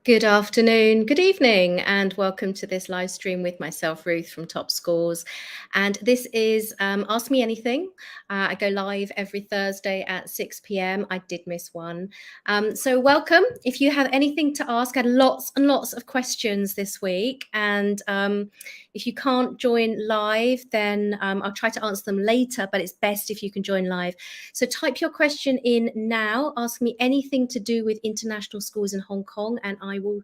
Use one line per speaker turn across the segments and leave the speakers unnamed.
Good afternoon, good evening, and welcome to this live stream with myself, Ruth from Top Scores. And this is Ask Me Anything. I go live every Thursday at 6 p.m. I did miss one. So welcome. If you have anything to ask, I had lots and lots of questions this week. And if you can't join live, then I'll try to answer them later, but it's best if you can join live. So type your question in now. Ask me anything to do with international schools in Hong Kong, and I will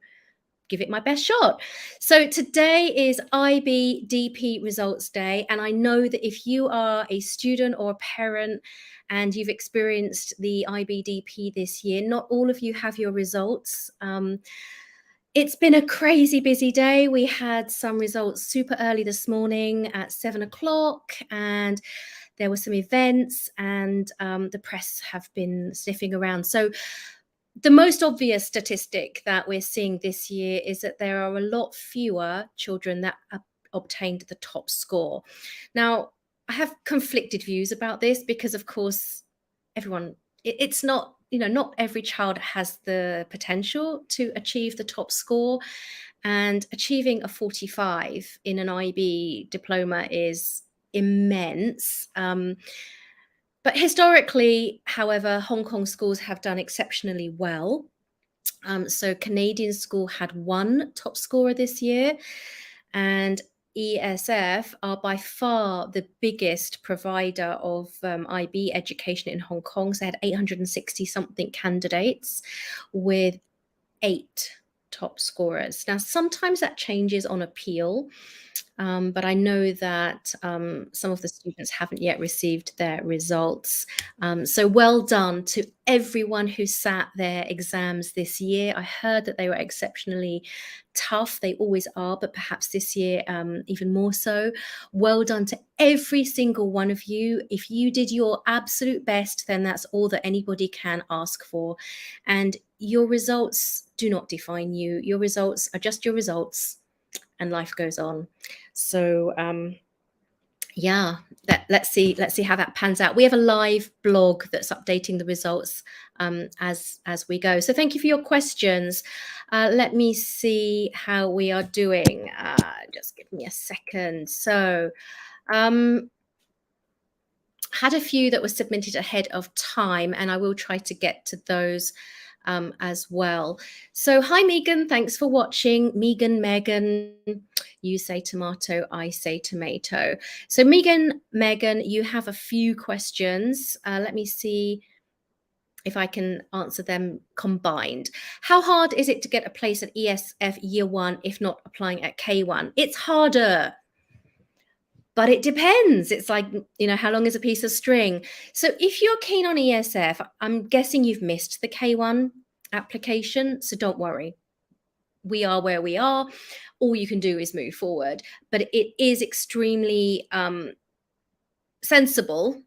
give it my best shot. So today is IBDP results day, and I know that if you are a student or a parent and you've experienced the IBDP this year, not all of you have your results. It's been a crazy busy day. We had some results super early this morning at 7 o'clock, and there were some events, and the press have been sniffing around. So the most obvious statistic that we're seeing this year is that there are a lot fewer children that obtained the top score. Now, I have conflicted views about this because, of course, it's not, not every child has the potential to achieve the top score. And achieving a 45 in an IB diploma is immense. But historically, however, Hong Kong schools have done exceptionally well. So Canadian school had one top scorer this year, and ESF are by far the biggest provider of IB education in Hong Kong. So they had 860 something candidates with 8 top scorers. Now, sometimes that changes on appeal. But I know that some of the students haven't yet received their results. So well done to everyone who sat their exams this year. I heard that they were exceptionally tough. They always are, but perhaps this year even more so. Well done to every single one of you. If you did your absolute best, then that's all that anybody can ask for. And your results do not define you. Your results are just your results, and life goes on. So yeah, let's see how that pans out. We have a live blog that's updating the results as we go. So thank you for your questions. Let me see how we are doing. Just give me a second. So had a few that were submitted ahead of time, and I will try to get to those as well. So hi Megan, thanks for watching. Megan, you say tomato, I say tomato. So Megan, you have a few questions. Let me see if I can answer them combined. How hard is it to get a place at ESF year 1 if not applying at K1? It's harder, but it depends. It's like, how long is a piece of string? So if you're keen on ESF, I'm guessing you've missed the K1 application, so don't worry. We are where we are. All you can do is move forward. But it is extremely sensible,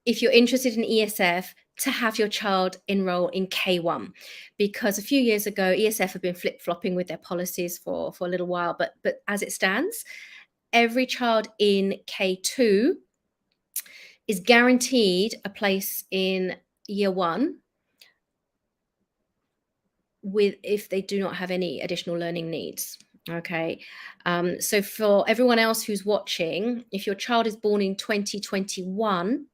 if you're interested in ESF, to have your child enroll in K1, because a few years ago, ESF have been flip-flopping with their policies for a little while. But as it stands, every child in K2 is guaranteed a place in year 1 if they do not have any additional learning needs. Okay, so for everyone else who's watching, if your child is born in 2021,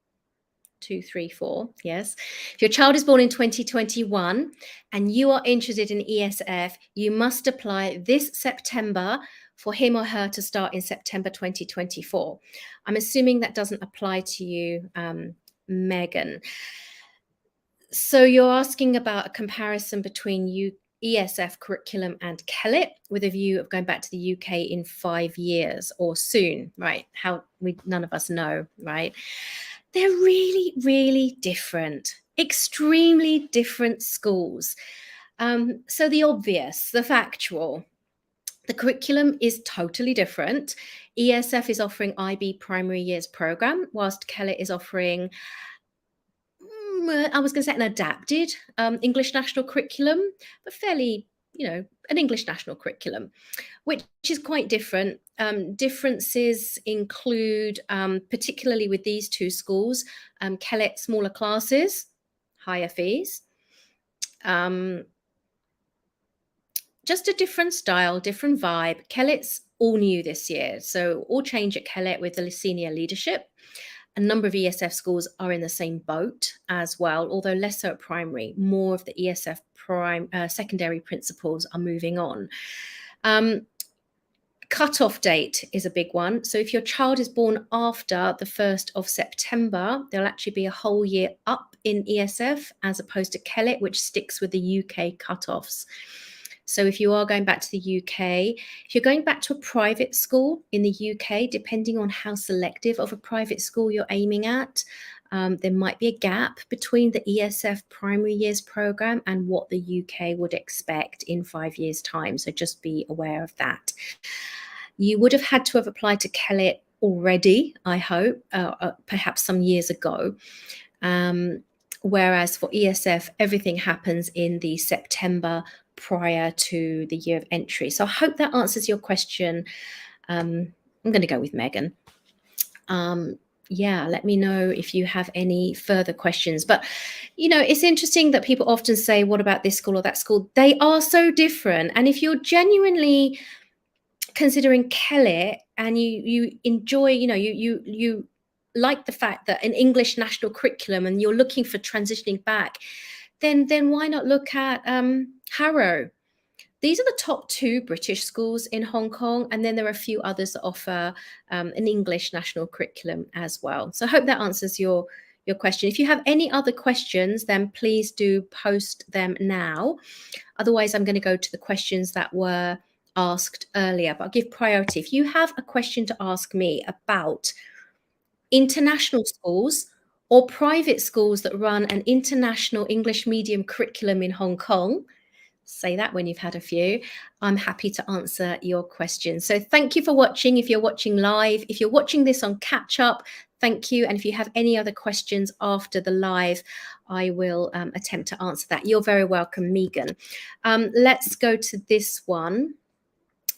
2, 3, 4, yes. If your child is born in 2021 and you are interested in ESF, you must apply this September for him or her to start in September 2024. I'm assuming that doesn't apply to you, Megan. So you're asking about a comparison between ESF curriculum and CELIT with a view of going back to the UK in 5 years or soon, right? None of us know, right? They're really, really different, extremely different schools. So the obvious, the factual, the curriculum is totally different. ESF is offering IB primary years program, whilst CELIT is offering, I was going to say, an adapted English national curriculum, but fairly, an English national curriculum, which is quite different. Differences include, particularly with these two schools, CELIT, smaller classes, higher fees. just a different style, different vibe. Kellett's all new this year. So all change at Kellett with the senior leadership. A number of ESF schools are in the same boat as well, although less so at primary. More of the ESF secondary principals are moving on. Cut-off date is a big one. So if your child is born after the 1st of September, there'll actually be a whole year up in ESF as opposed to Kellett, which sticks with the UK cut-offs. So if you are going back to the UK, if you're going back to a private school in the UK, depending on how selective of a private school you're aiming at, there might be a gap between the ESF primary years program and what the UK would expect in 5 years' time. So just be aware of that. You would have had to have applied to Kellett already, I hope, perhaps some years ago. Whereas for ESF, everything happens in the September prior to the year of entry. So I hope that answers your question. I'm going to go with Megan. Yeah, let me know if you have any further questions. But, it's interesting that people often say, what about this school or that school? They are so different. And if you're genuinely considering Kellett and you enjoy, you like the fact that an English national curriculum and you're looking for transitioning back, then why not look at Harrow? These are the top 2 British schools in Hong Kong, and then there are a few others that offer an English national curriculum as well. So I hope that answers your question. If you have any other questions, then please do post them now. Otherwise, I'm going to go to the questions that were asked earlier, but I'll give priority. If you have a question to ask me about international schools or private schools that run an international English medium curriculum in Hong Kong, say that when you've had a few, I'm happy to answer your questions. So thank you for watching. If you're watching live, if you're watching this on catch up, thank you. And if you have any other questions after the live, I will attempt to answer that. You're very welcome, Megan. Let's go to this one.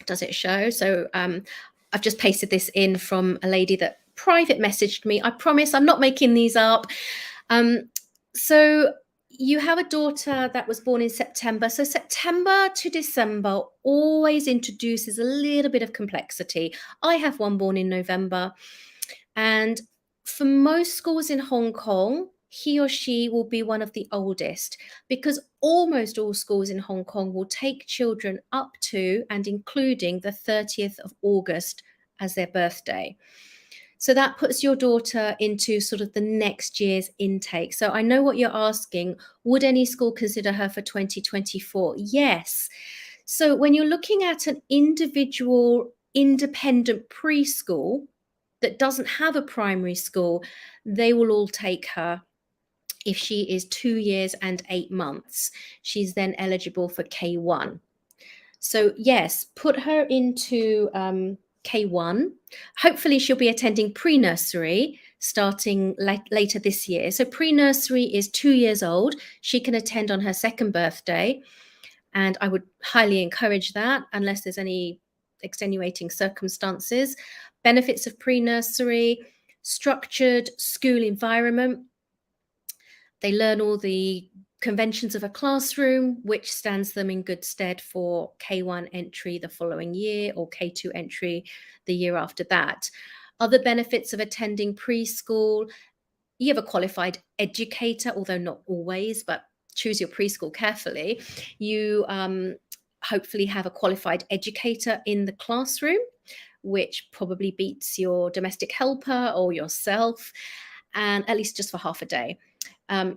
Does it show? So I've just pasted this in from a lady that private messaged me. I promise I'm not making these up. So you have a daughter that was born in September. So September to December always introduces a little bit of complexity. I have one born in November. And for most schools in Hong Kong, he or she will be one of the oldest, because almost all schools in Hong Kong will take children up to and including the 30th of August as their birthday. So that puts your daughter into sort of the next year's intake. So I know what you're asking. Would any school consider her for 2024? Yes. So when you're looking at an individual independent preschool that doesn't have a primary school, they will all take her. If she is 2 years and 8 months, she's then eligible for K1. So yes, put her into K1. Hopefully she'll be attending pre-nursery starting later this year. So pre-nursery is 2 years old. She can attend on her 2nd birthday. And I would highly encourage that unless there's any extenuating circumstances. Benefits of pre-nursery: structured school environment. They learn all the conventions of a classroom, which stands them in good stead for K1 entry the following year or K2 entry the year after that. Other benefits of attending preschool: you have a qualified educator, although not always, but choose your preschool carefully. You hopefully have a qualified educator in the classroom, which probably beats your domestic helper or yourself, and at least just for half a day.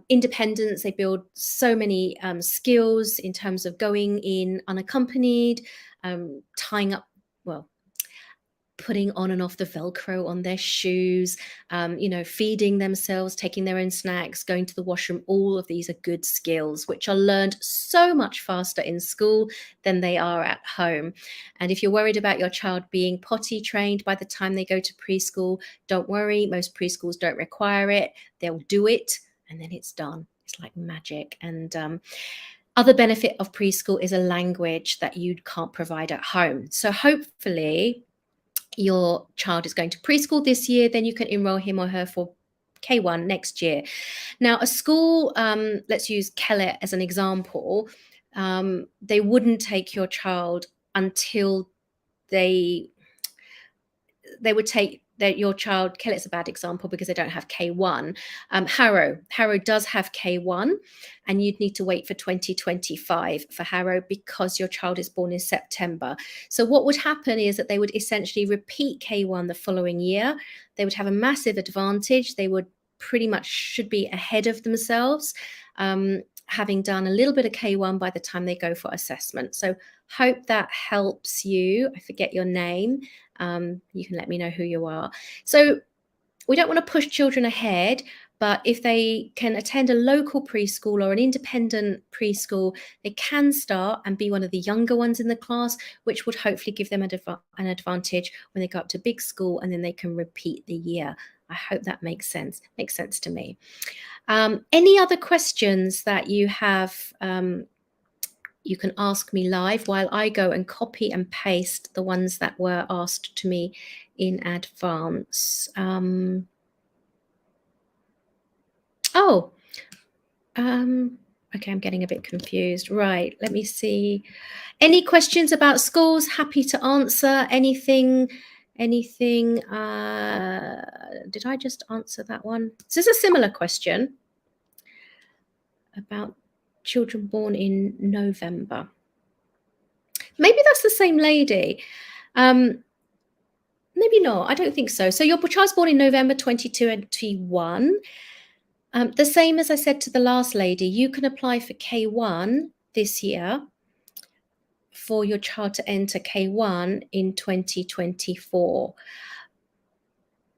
Independence: they build so many skills in terms of going in unaccompanied, tying up, putting on and off the Velcro on their shoes, feeding themselves, taking their own snacks, going to the washroom. All of these are good skills which are learned so much faster in school than they are at home. And if you're worried about your child being potty trained by the time they go to preschool, don't worry. Most preschools don't require it. They'll do it and then it's done. It's like magic. And other benefit of preschool is a language that you can't provide at home. So hopefully your child is going to preschool this year, then you can enroll him or her for K1 next year. Now, a school, let's use Kellett as an example. they wouldn't take your child until they would take your child. Kellett's a bad example because they don't have K1. Harrow does have K1, and you'd need to wait for 2025 for Harrow because your child is born in September. So what would happen is that they would essentially repeat K1 the following year. They would have a massive advantage. They would pretty much should be ahead of themselves, having done a little bit of K1 by the time they go for assessment. So hope that helps you. I forget your name. You can let me know who you are. So we don't want to push children ahead, but if they can attend a local preschool or an independent preschool, they can start and be one of the younger ones in the class, which would hopefully give them an advantage when they go up to big school, and then they can repeat the year. I hope that makes sense. Makes sense to me. Any other questions that you have? You can ask me live while I go and copy and paste the ones that were asked to me in advance. Okay, I'm getting a bit confused. Right, let me see. Any questions about schools? Happy to answer anything. Did I just answer that one? This is a similar question about children born in November. Maybe that's the same lady. Maybe not. I don't think so. So your child's born in November 2021. The same as I said to the last lady, you can apply for K1 this year for your child to enter K1 in 2024.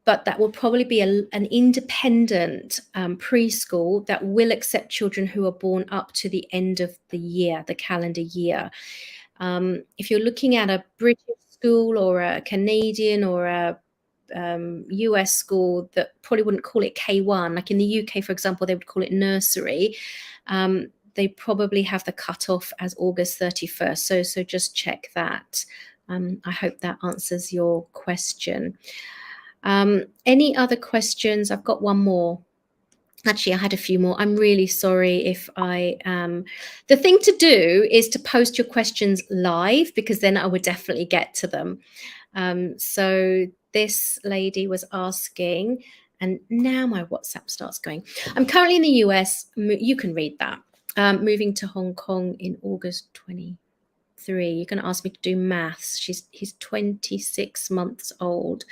But that will probably be an independent preschool that will accept children who are born up to the end of the year, the calendar year. If you're looking at a British school or a Canadian or a US school that probably wouldn't call it K1, like in the UK, for example, they would call it nursery. They probably have the cutoff as August 31st. So just check that. I hope that answers your question. Any other questions? I've got one more. Actually, I had a few more. I'm really sorry if the thing to do is to post your questions live, because then I would definitely get to them. So this lady was asking, and now my WhatsApp starts going. I'm currently in the US. You can read that. Moving to Hong Kong in August 23. You're going to ask me to do maths. He's 26 months old.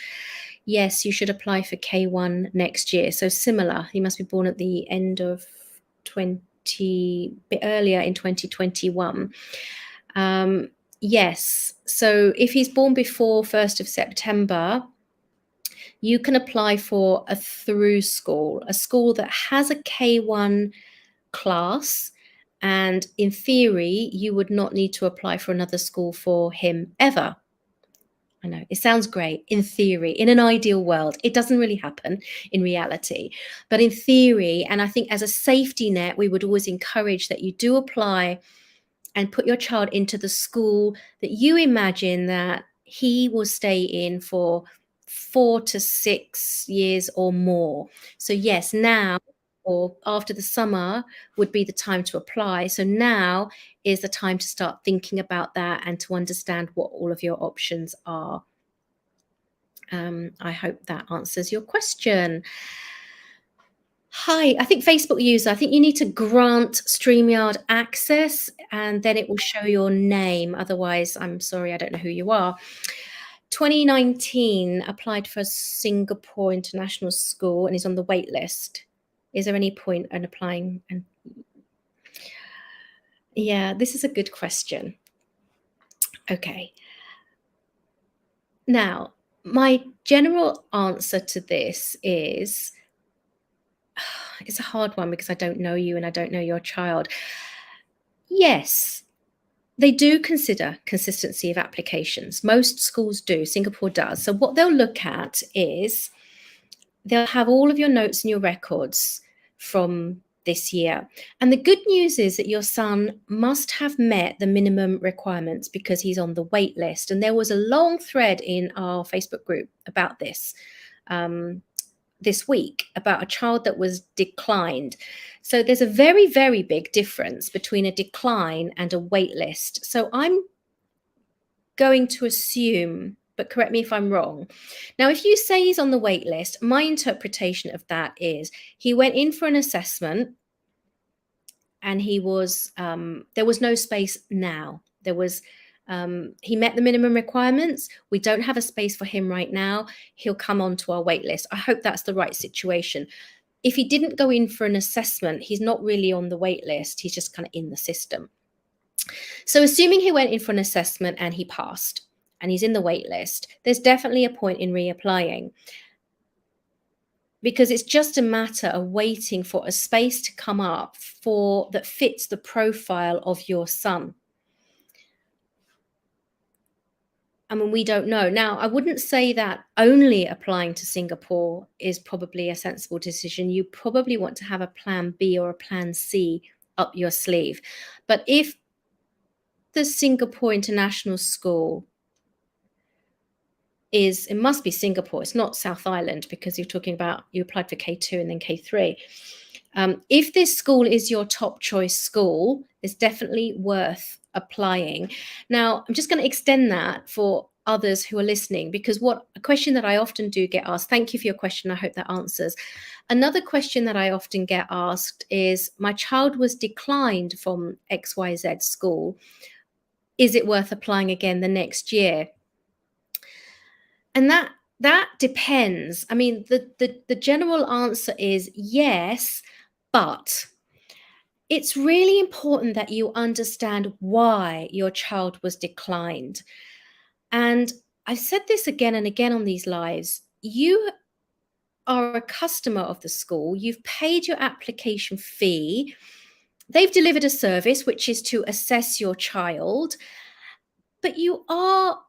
Yes, you should apply for K1 next year. So similar, he must be born at the end of bit earlier in 2021. Yes, so if he's born before 1st of September, you can apply for a through school, a school that has a K1 class. And in theory, you would not need to apply for another school for him ever. I know it sounds great in theory. In an ideal world, it doesn't really happen in reality. But in theory, and I think as a safety net, we would always encourage that you do apply and put your child into the school that you imagine that he will stay in for 4 to 6 years or more. So yes, now or after the summer would be the time to apply. So now is the time to start thinking about that and to understand what all of your options are. I hope that answers your question. Hi, I think Facebook user, I think you need to grant StreamYard access and then it will show your name. Otherwise, I'm sorry, I don't know who you are. 2019, applied for Singapore International School and is on the wait list. Is there any point in applying? And yeah, this is a good question. Okay. Now, my general answer to this is, it's a hard one because I don't know you and I don't know your child. Yes, they do consider consistency of applications. Most schools do, Singapore does. So what they'll look at is they'll have all of your notes and your records from this year. And the good news is that your son must have met the minimum requirements because he's on the wait list. And there was a long thread in our Facebook group about this. this week about a child that was declined. So there's a very, very big difference between a decline and a wait list. So I'm going to assume, but correct me if I'm wrong. Now, if you say he's on the wait list, my interpretation of that is he went in for an assessment and he was there was no space now. There was he met the minimum requirements. We don't have a space for him right now. He'll come onto our wait list. I hope that's the right situation. If he didn't go in for an assessment, he's not really on the wait list. He's just kind of in the system. So assuming he went in for an assessment and he passed and he's in the wait list, there's definitely a point in reapplying, because it's just a matter of waiting for a space to come up for that fits the profile of your son. I mean, we don't know. Now, I wouldn't say that only applying to Singapore is probably a sensible decision. You probably want to have a plan B or a plan C up your sleeve. But if the Singapore International School is, it must be Singapore, it's not South Island, because you're talking about you applied for K2 and then K3. If this school is your top choice school, it's definitely worth applying. Now, I'm just going to extend that for others who are listening, because a question that I often do get asked, thank you for your question, I hope that answers. Another question that I often get asked is, my child was declined from XYZ school. Is it worth applying again the next year? And that depends. I mean, the general answer is yes, but it's really important that you understand why your child was declined. And I've said this again and again on these lives. You are a customer of the school. You've paid your application fee. They've delivered a service, which is to assess your child, but you are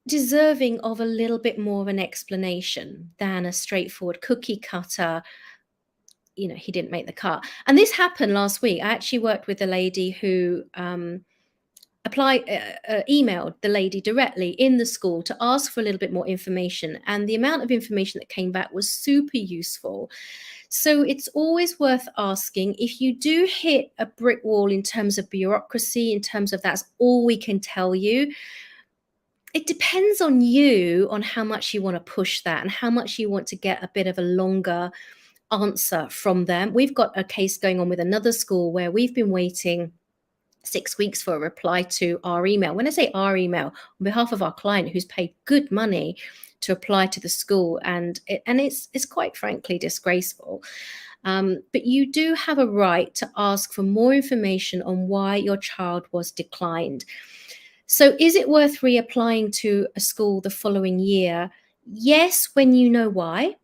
deserving of a little bit more of an explanation than a straightforward cookie cutter, he didn't make the cut. And this happened last week. I actually worked with a lady who emailed the lady directly in the school to ask for a little bit more information. And the amount of information that came back was super useful. So it's always worth asking. If you do hit a brick wall in terms of bureaucracy, in terms of that's all we can tell you, it depends on you, on how much you want to push that and how much you want to get a bit of a longer answer from them. We've got a case going on with another school where we've been waiting 6 weeks for a reply to our email. When I say our email, on behalf of our client who's paid good money to apply to the school, and it's quite frankly disgraceful. But you do have a right to ask for more information on why your child was declined. So is it worth reapplying to a school the following year? Yes, when you know why,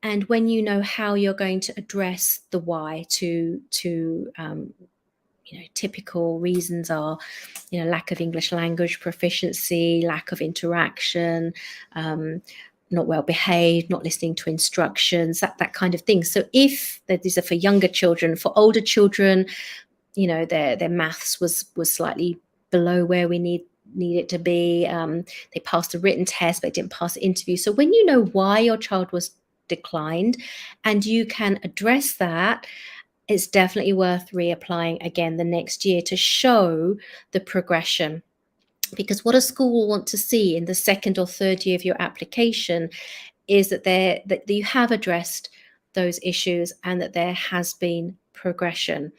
and when you know how you're going to address the why to typical reasons are, lack of English language proficiency, lack of interaction, not well behaved, not listening to instructions, that kind of thing. So if these are for younger children, for older children, their maths was slightly below where we need it to be. They passed a written test, but didn't pass the interview. So when you know why your child was declined and you can address that, it's definitely worth reapplying again the next year to show the progression. Because what a school will want to see in the second or third year of your application is that you have addressed those issues and that there has been progression.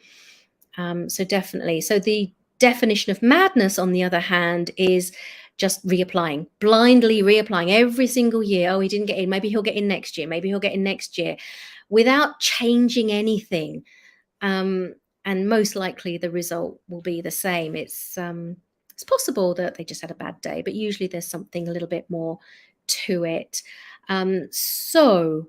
So definitely. So the definition of madness, on the other hand, is just reapplying, blindly reapplying every single year. Oh, he didn't get in. Maybe he'll get in next year. Maybe he'll get in next year, without changing anything. And most likely the result will be the same. It's possible that they just had a bad day, but usually there's something a little bit more to it. So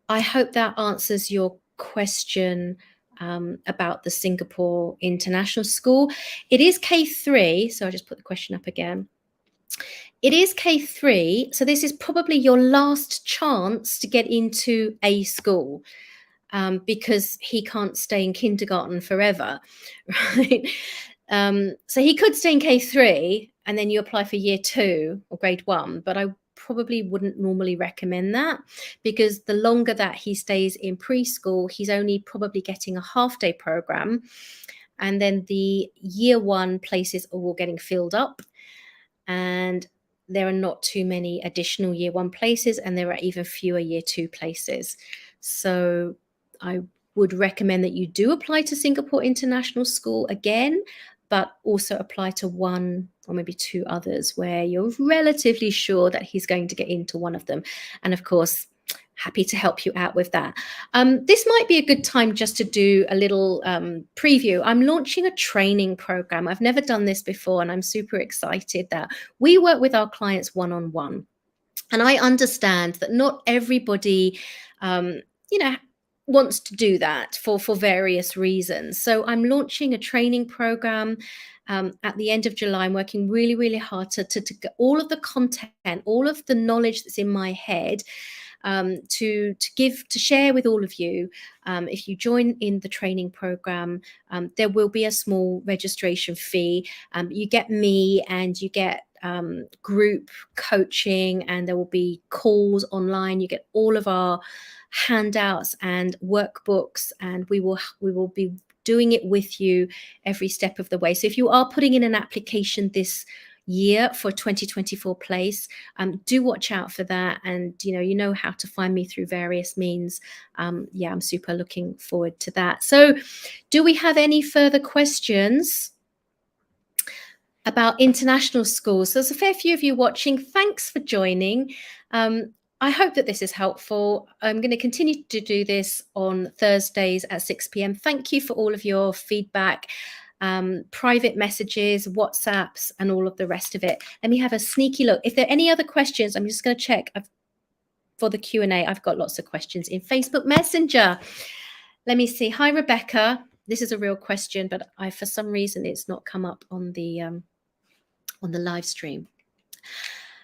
I hope that answers your question about the Singapore International School. It is K3, so I'll just put the question up again. It is K3, so this is probably your last chance to get into a school, because he can't stay in kindergarten forever, right? So he could stay in K3 and then you apply for year 2 or grade 1, but I probably wouldn't normally recommend that, because the longer that he stays in preschool, he's only probably getting a half-day program, and then the year one places are all getting filled up, and there are not too many additional year one places, and there are even fewer year two places. So I would recommend that you do apply to Singapore International School again, but also apply to one or maybe two others where you're relatively sure that he's going to get into one of them. And of course, happy to help you out with that. This might be a good time just to do a little preview. I'm launching a training program. I've never done this before, and I'm super excited that we work with our clients one-on-one. And I understand that not everybody, you know, wants to do that for various reasons. So I'm launching a training program at the end of July. I'm working really, really hard to get all of the content, all of the knowledge that's in my head, to share with all of you. If you join in the training program, there will be a small registration fee. You get me, and you get group coaching, and there will be calls online. You get all of our handouts and workbooks, and we will be doing it with you every step of the way. So if you are putting in an application this year for 2024 place, do watch out for that, and you know how to find me through various means. Yeah, I'm super looking forward to that. So do we have any further questions about international schools? There's a fair few of you watching. Thanks for joining. I hope that this is helpful. I'm going to continue to do this on Thursdays at 6 p.m. Thank you for all of your feedback, private messages, WhatsApps, and all of the rest of it. Let me have a sneaky look. If there are any other questions, I'm just going to check. For the Q&A, I've got lots of questions in Facebook Messenger. Let me see. Hi, Rebecca. This is a real question, but for some reason it's not come up on the live stream.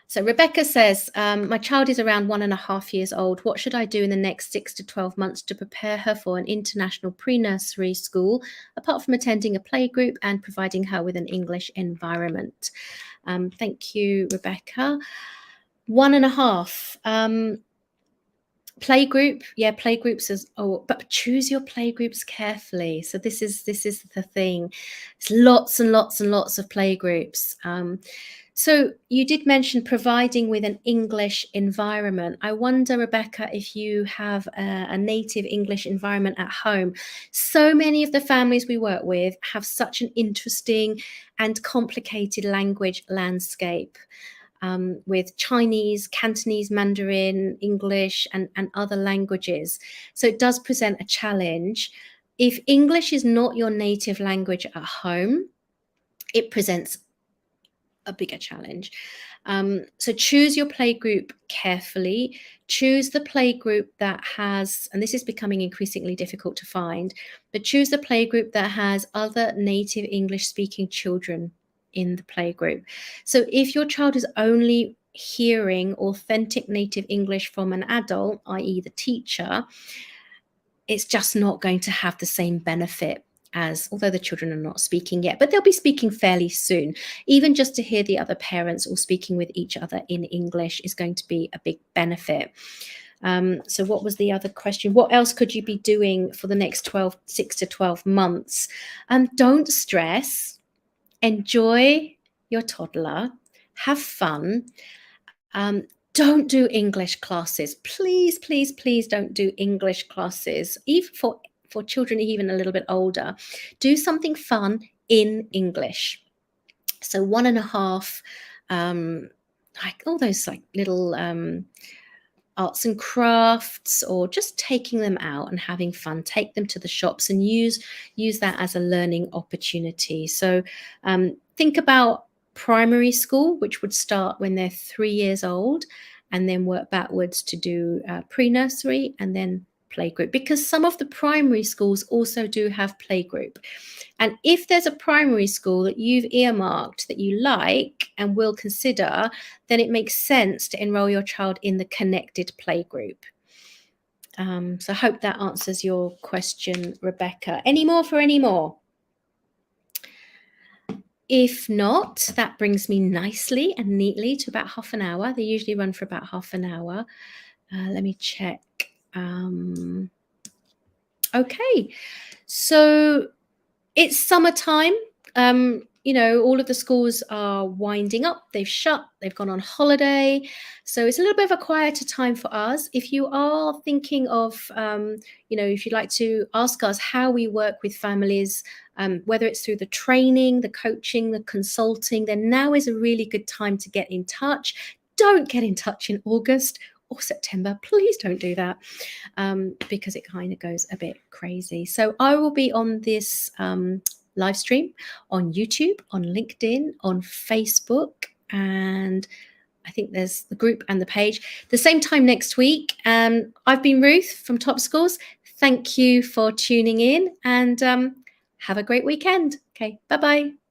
So Rebecca says, my child is around 1.5 years old. What should I do in the next 6 to 12 months to prepare her for an international pre-nursery school, apart from attending a playgroup and providing her with an English environment? Thank you, Rebecca. 1.5. Playgroup, yeah, playgroups but choose your playgroups carefully. So this is the thing. It's lots and lots and lots of playgroups. So you did mention providing with an English environment. I wonder, Rebecca, if you have a native English environment at home. So many of the families we work with have such an interesting and complicated language landscape. With Chinese, Cantonese, Mandarin, English, and other languages. So it does present a challenge. If English is not your native language at home, it presents a bigger challenge. So choose your playgroup carefully. Choose the playgroup that has, and this is becoming increasingly difficult to find, but choose the playgroup that has other native English speaking children in the playgroup. So if your child is only hearing authentic native English from an adult, i.e. the teacher, it's just not going to have the same benefit as, although the children are not speaking yet, but they'll be speaking fairly soon. Even just to hear the other parents all speaking with each other in English is going to be a big benefit. So what was the other question? What else could you be doing for the next 6 to 12 months? Don't stress. Enjoy your toddler. Have fun. Don't do English classes. Please, please, please don't do English classes, even for children even a little bit older. Do something fun in English. So 1.5, like all those like little arts and crafts, or just taking them out and having fun. Take them to the shops and use that as a learning opportunity. So think about primary school, which would start when they're 3 years old, and then work backwards to do pre-nursery and then playgroup, because some of the primary schools also do have playgroup. And if there's a primary school that you've earmarked that you like and will consider, then it makes sense to enroll your child in the connected playgroup. So I hope that answers your question, Rebecca. Any more? If not, that brings me nicely and neatly to about half an hour. They usually run for about half an hour. Let me check. Okay, so it's summertime. All of the schools are winding up. They've shut. They've gone on holiday. So it's a little bit of a quieter time for us. If you are thinking of, if you'd like to ask us how we work with families, whether it's through the training, the coaching, the consulting, then now is a really good time to get in touch. Don't get in touch in August or September. Please don't do that, because it kind of goes a bit crazy. So I will be on this live stream on YouTube, on LinkedIn, on Facebook, and I think there's the group and the page. The same time next week. I've been Ruth from Top Schools. Thank you for tuning in, and have a great weekend. Okay, bye-bye.